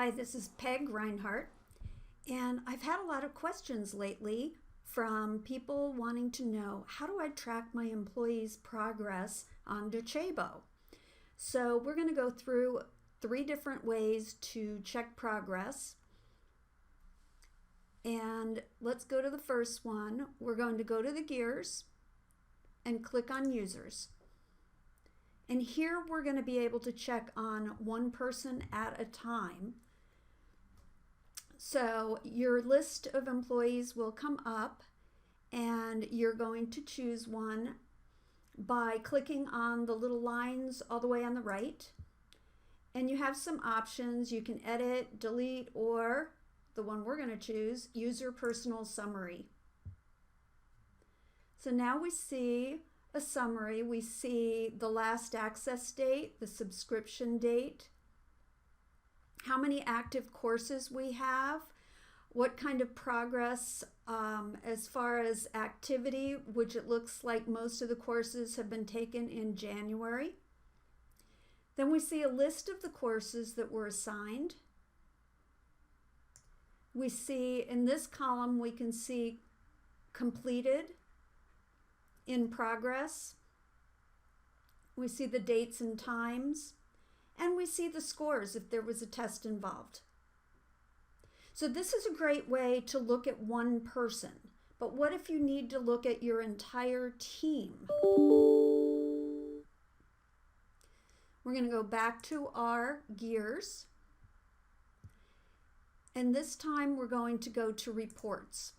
Hi, this is Peg Reinhardt, and I've had a lot of questions lately from people wanting to know, how do I track my employees' progress on Docebo? So we're going to go through 3 different ways to check progress. And let's go to the first one. We're going to go to the gears and click on users. And here we're going to be able to check on one person at a time. So your list of employees will come up and you're going to choose one by clicking on the little lines all the way on the right. And you have some options. You can edit, delete, or the one we're going to choose, user personal summary. So now we see a summary. We see the last access date, the subscription date, how many active courses we have, what kind of progress as far as activity, which it looks like most of the courses have been taken in January. Then we see a list of the courses that were assigned. We see in this column, we can see completed, in progress. We see the dates and times. And we see the scores if there was a test involved. So this is a great way to look at one person. But what if you need to look at your entire team? We're going to go back to our gears. And this time we're going to go to reports.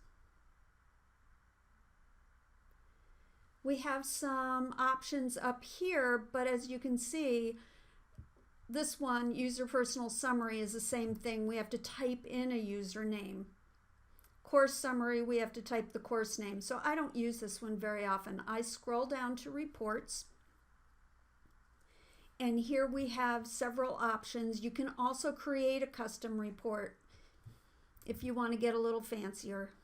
We have some options up here, but as you can see, this one, user personal summary, is the same thing. We have to type in a username. Course summary, we have to type the course name. So I don't use this one very often. I scroll down to reports. And here we have several options. You can also create a custom report if you want to get a little fancier.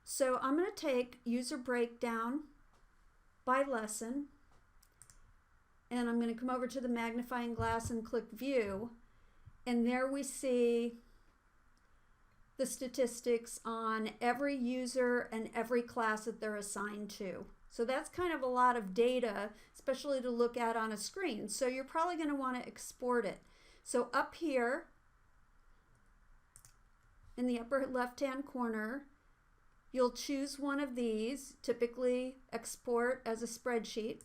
So I'm going to take user breakdown by lesson. And I'm going to come over to the magnifying glass and click view. And there we see the statistics on every user and every class that they're assigned to. So that's kind of a lot of data, especially to look at on a screen. So you're probably going to want to export it. So up here in the upper left-hand corner, you'll choose one of these, typically export as a spreadsheet.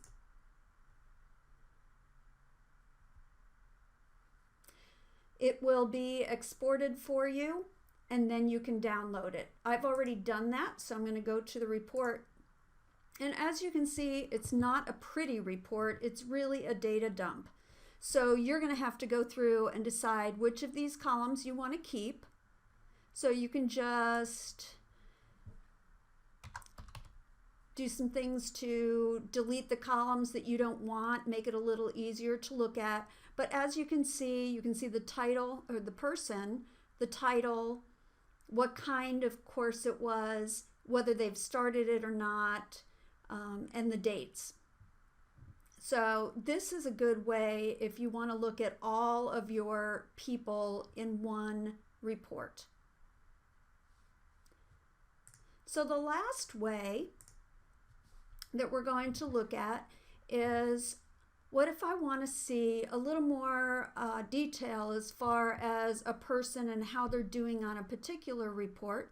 It will be exported for you, and then you can download it. I've already done that, so I'm going to go to the report. And as you can see, it's not a pretty report. It's really a data dump. So you're going to have to go through and decide which of these columns you want to keep. So you can just do some things to delete the columns that you don't want, make it a little easier to look at. But as you can see the title, or the person, the title, what kind of course it was, whether they've started it or not, and the dates. So this is a good way if you want to look at all of your people in one report. So the last way that we're going to look at is, what if I want to see a little more detail as far as a person and how they're doing on a particular report?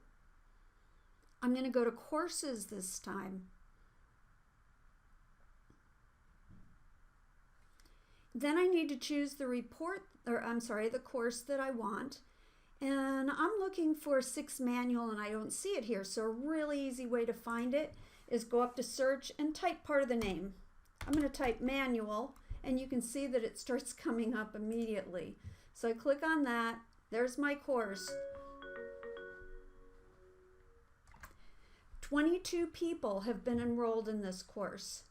I'm going to go to courses this time. Then I need to choose the the course that I want. And I'm looking for 6 manual and I don't see it here. So a really easy way to find it is go up to search and type part of the name. I'm going to type manual, and you can see that it starts coming up immediately. So I click on that. There's my course. 22 people have been enrolled in this course.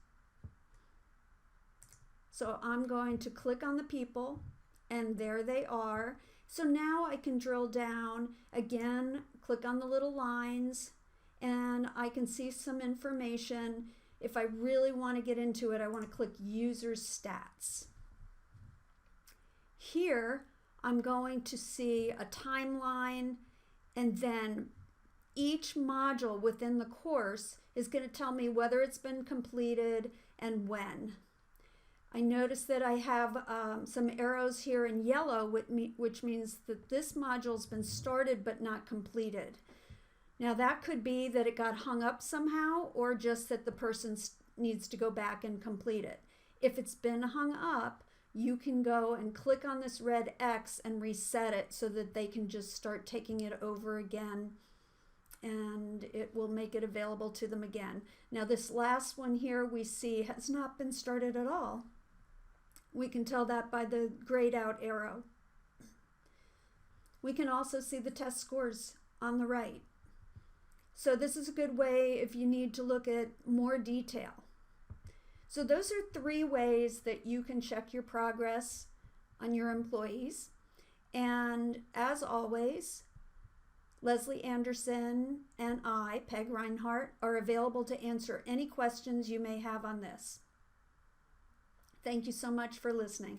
So I'm going to click on the people, and there they are. So now I can drill down again, click on the little lines, and I can see some information. If I really want to get into it, I want to click user stats. Here I'm going to see a timeline, and then each module within the course is going to tell me whether it's been completed and when. I notice that I have some arrows here in yellow, which means that this module's been started but not completed. Now that could be that it got hung up somehow, or just that the person needs to go back and complete it. If it's been hung up, you can go and click on this red X and reset it so that they can just start taking it over again, and it will make it available to them again. Now this last one here we see has not been started at all. We can tell that by the grayed out arrow. We can also see the test scores on the right. So this is a good way if you need to look at more detail. So those are 3 ways that you can check your progress on your employees. And as always, Leslie Anderson and I, Peg Reinhardt, are available to answer any questions you may have on this. Thank you so much for listening.